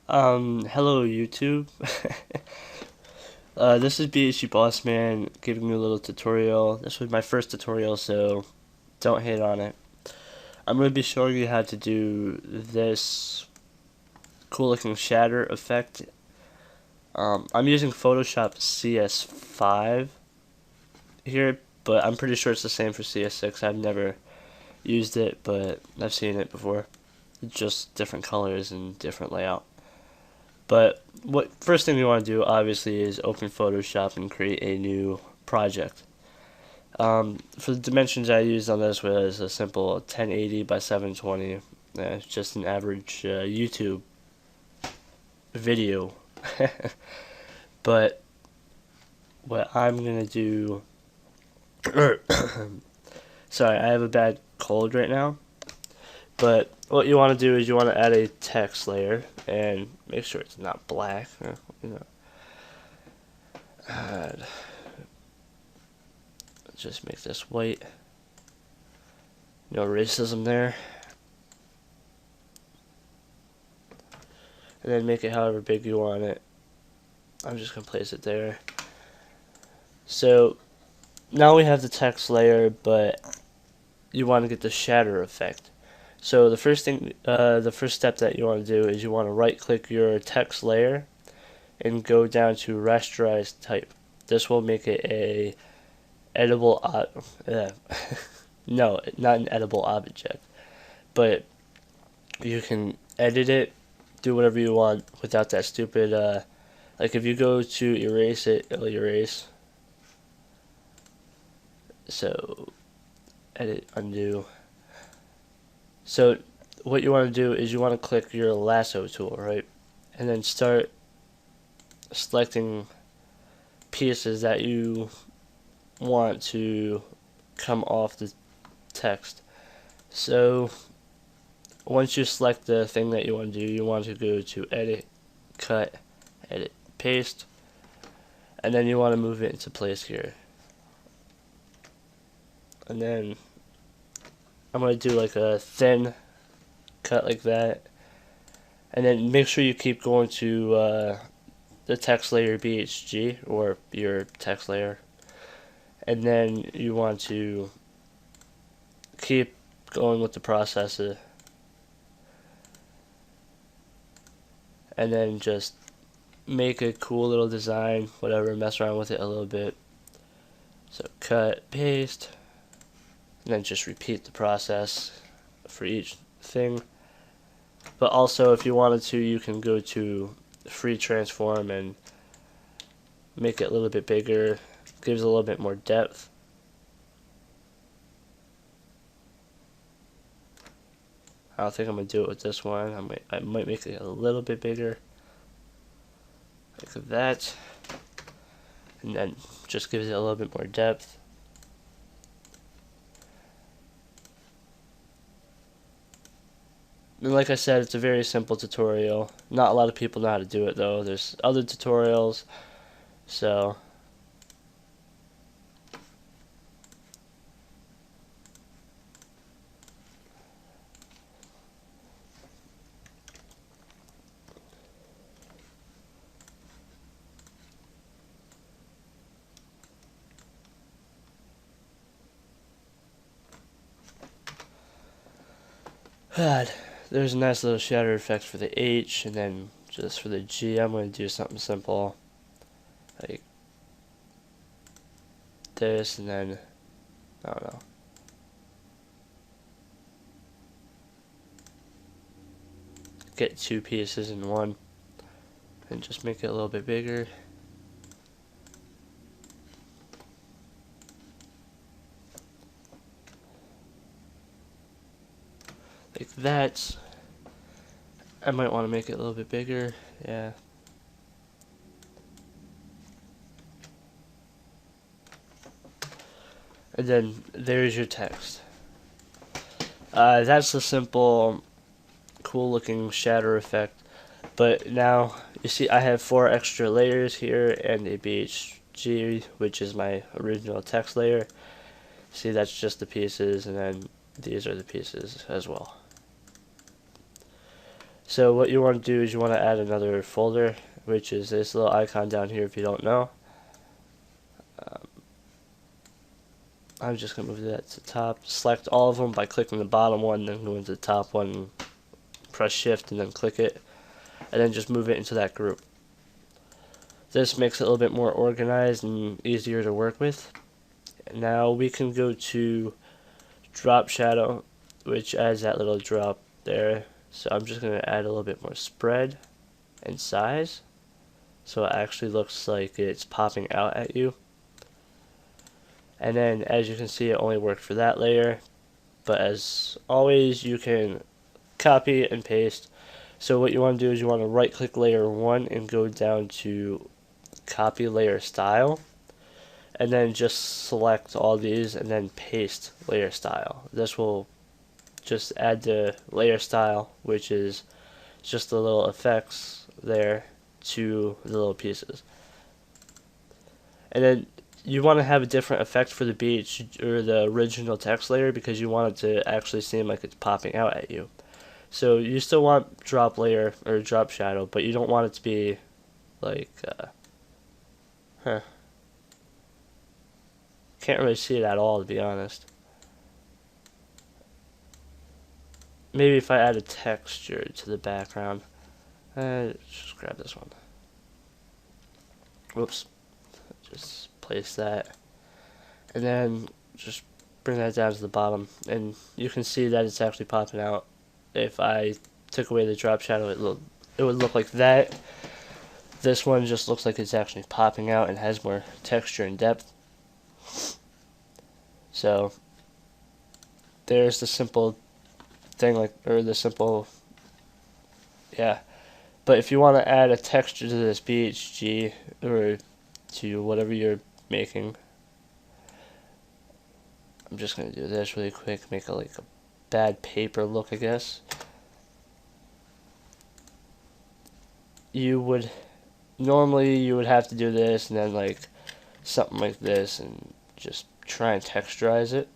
Hello YouTube. This is BHG Boss Man giving you a little tutorial. This was my first tutorial, so don't hate on it. I'm going to be showing you how to do this cool looking shatter effect. I'm using Photoshop CS5 here, but I'm pretty sure it's the same for CS6. I've never used it, but I've seen it before. It's just different colors and different layout. But what first thing you want to do obviously is open Photoshop and create a new project. For the dimensions I used on this was a simple 1080 by 720. It's just an average YouTube video. But what I'm gonna do, sorry, I have a bad cold right now. But what you want to do is you want to add a text layer and make sure it's not black. You know, add, just make this white. No racism there. And then make it however big you want it. I'm just gonna place it there. So now we have the text layer, but you want to get the shatter effect. So the first step that you want to do is you want to right click your text layer and go down to rasterize type. This will make it a edible no, not an edible object, but you can edit it, do whatever you want without that stupid like if you go to erase it, it'll erase. So edit, undo. So what you want to do is you want to click your lasso tool, right? And then start selecting pieces that you want to come off the text. So once you select the thing that you want to do, you want to go to edit, cut, edit, paste, and then you want to move it into place here. And then I'm going to do like a thin cut like that, and then make sure you keep going to the text layer BHG or your text layer, and then you want to keep going with the processor, and then just make a cool little design, whatever, mess around with it a little bit. So cut, paste, and then just repeat the process for each thing. But also, if you wanted to, you can go to free transform and make it a little bit bigger. Gives a little bit more depth. I don't think I'm gonna do it with this one. I might make it a little bit bigger, like that, and then just gives it a little bit more depth. And like I said, it's a very simple tutorial. Not a lot of people know how to do it though. There's other tutorials, so God, there's a nice little shatter effect for the H, and then just for the G, I'm going to do something simple like this, and then I don't know. Get two pieces in one, and just make it a little bit bigger. Like that. I might want to make it a little bit bigger, yeah. And then there's your text. That's a simple, cool looking shatter effect. But now, you see I have 4 extra layers here and a BHG, which is my original text layer. See, that's just the pieces, and then these are the pieces as well. So what you want to do is you want to add another folder, which is this little icon down here if you don't know. I'm just going to move that to the top. Select all of them by clicking the bottom one, then go into the top one, press shift and then click it, and then just move it into that group. This makes it a little bit more organized and easier to work with. Now we can go to drop shadow, which adds that little drop there. So I'm just going to add a little bit more spread and size, so it actually looks like it's popping out at you. And then as you can see, it only worked for that layer, but as always you can copy and paste. So what you want to do is you want to right click layer 1 and go down to copy layer style, and then just select all these and then paste layer style. This will just add the layer style, which is just the little effects there, to the little pieces. And then you want to have a different effect for the beach or the original text layer because you want it to actually seem like it's popping out at you. So you still want drop layer or drop shadow, but you don't want it to be like can't really see it at all, to be honest. Maybe if I add a texture to the background. Just grab this one. Whoops. Just place that. And then just bring that down to the bottom. And you can see that it's actually popping out. If I took away the drop shadow, it would look like that. This one just looks like it's actually popping out and has more texture and depth. So there's the simple thing, yeah. But if you want to add a texture to this BHG or to whatever you're making, I'm just gonna do this really quick, make it like a bad paper look, I guess. Normally you would have to do this and then like something like this and just try and texturize it.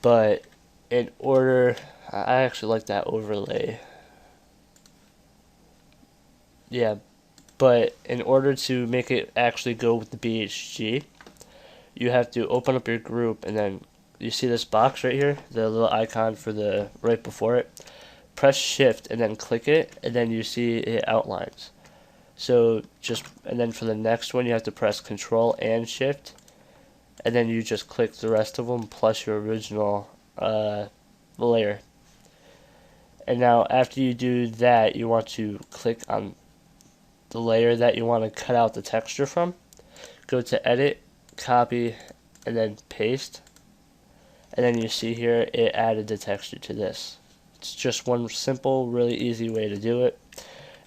But in order, I actually like that overlay. Yeah, but in order to make it actually go with the BHG, you have to open up your group and then you see this box right here, the little icon for the right before it. Press shift and then click it, and then you see it outlines. So and then for the next one you have to press control and shift, and then you just click the rest of them plus your original layer. And now after you do that, you want to click on the layer that you want to cut out the texture from. Go to edit, copy, and then paste. And then you see here it added the texture to this. It's just one simple, really easy way to do it.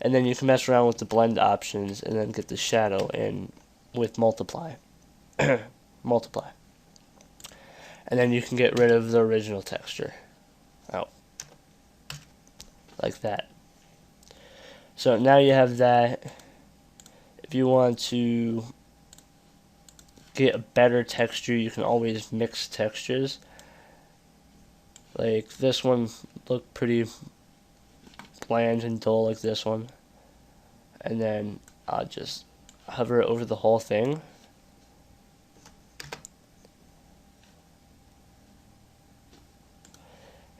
And then you can mess around with the blend options and then get the shadow and with multiply. Multiply. And then you can get rid of the original texture out. Like that. So now you have that. If you want to get a better texture, you can always mix textures. Like this one looked pretty bland and dull like this one. And then I'll just hover over the whole thing.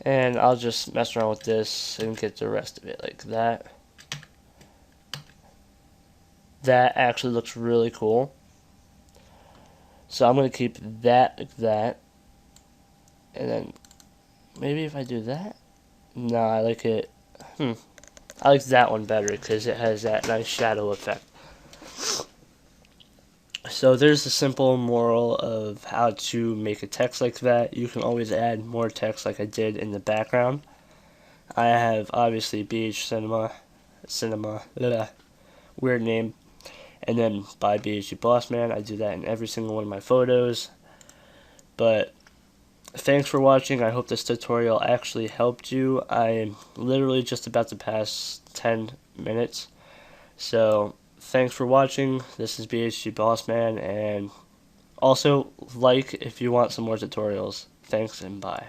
And I'll just mess around with this and get the rest of it like that. That actually looks really cool. So I'm going to keep that like that. And then maybe if I do that? No, I like it. I like that one better because it has that nice shadow effect. So there's the simple moral of how to make a text like that. You can always add more text like I did in the background. I have obviously BH Cinema, weird name, and then by BHG Bossman. I do that in every single one of my photos. But thanks for watching. I hope this tutorial actually helped you. I'm literally just about to pass 10 minutes. So thanks for watching. This is BHG Bossman, and also like if you want some more tutorials. Thanks and bye.